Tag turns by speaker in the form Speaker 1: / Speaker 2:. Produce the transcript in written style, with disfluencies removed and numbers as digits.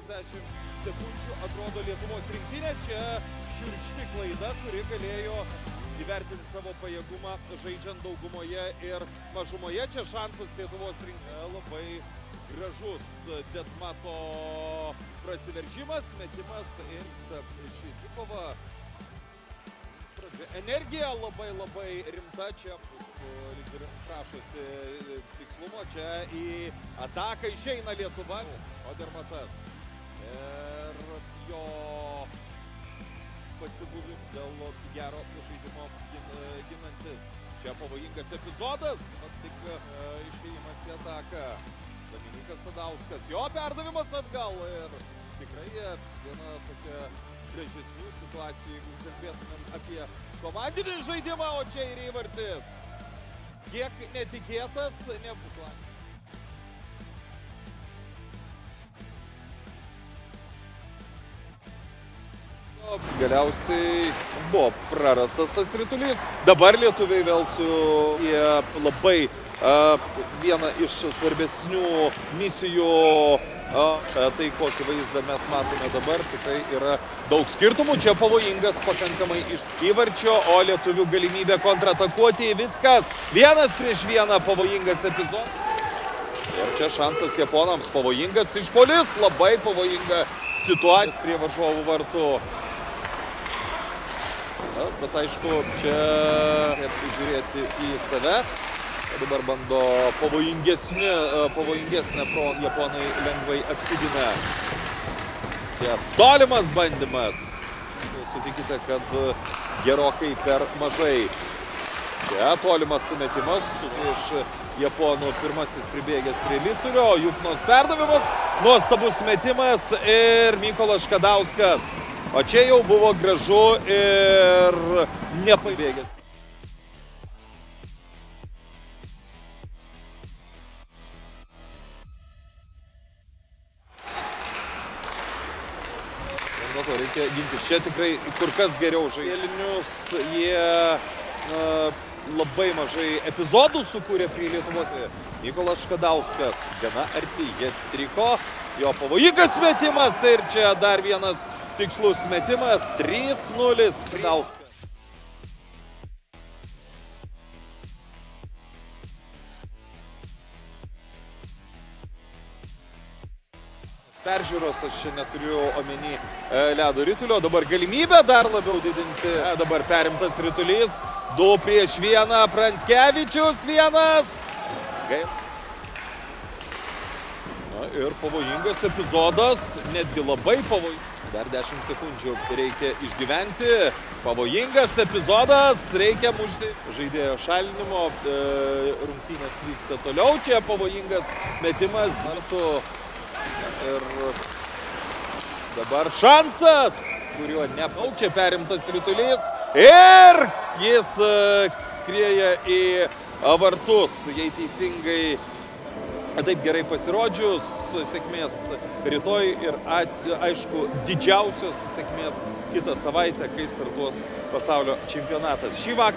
Speaker 1: 60 sekundžių atrodo Lietuvos rinktinė. Čia šiurkšti klaida, kuri galėjo įvertinti savo pajėgumą žaidžiant daugumoje ir mažumoje. Čia šansas Lietuvos rinktinė. Labai gražus Detmato prasiveržimas, metimas ir ši dvikova. Energija labai rimta, čia prašosi tikslumo, čia į ataką išeina Lietuva. Odermatas ir jo pasibuvim dėl gero žaidimo ginantis. Čia pavojingas epizodas, tik išėjimas į ataką. Dominykas Sadauskas, jo perdavimas atgal ir tikrai viena tokia gražesnių situacijų, jeigu kalbėtumėm apie komandinį žaidimą, o čia ir įvartis. Kiek netikėtas, nesituacija. Galiausiai buvo prarastas tas ritulys. Dabar lietuviai vėl su labai viena iš svarbesnių misijų. Tai kokį vaizdą mes matome dabar, tikrai yra daug skirtumų. Čia pavojingas pakankamai iš įvarčio, o lietuvių galimybė kontratakuoti. Ivickas 1-1 pavojingas epizodas. Ir čia šansas japonams, pavojingas išpuolis, labai pavojinga situacija prie varžovų vartų. Bet aišku, čia žiūrėti į save. Dabar bando pavojingesnė japonai lengvai apsigina. Čia tolimas bandymas. Sutikite, kad gerokai per mažai. Čia tolimas sumetimas iš japonų, pirmasis pribėgęs prie Litulio, Juknos perdavimas, nuostabus metimas ir Mykolas Škadauskas. O čia jau buvo gražu ir nepabėgęs. Reikia gintis. Čia tikrai kur kas geriau žaidėlinius. Jie labai mažai epizodų sukūrė prie Lietuvos. Mykolas Škadauskas gana arti hat-triko. Jo pavojingas metimas ir čia dar vienas tikslus metimas. 3-0 Škadauskas. Peržiūros, aš čia neturiu omeny ledo ritulio, dabar galimybė dar labiau didinti. Dabar perimtas ritulys, 2-1, Pranckevičius 1. Na ir pavojingas epizodas, netgi labai pavojingas. Dar 10 sekundžių reikia išgyventi. Pavojingas epizodas, reikia mušti žaidėjo šalinimo. Rungtynės vyksta toliau, čia pavojingas metimas. Ir dabar šansas, kuriuo nepaučia, perimtas ritulys ir jis skrieja į vartus. Jei teisingai, taip gerai pasirodžius, sėkmės rytoj ir aišku didžiausios sėkmės kitą savaitę, kai startuos pasaulio čempionatas. Šį vakarą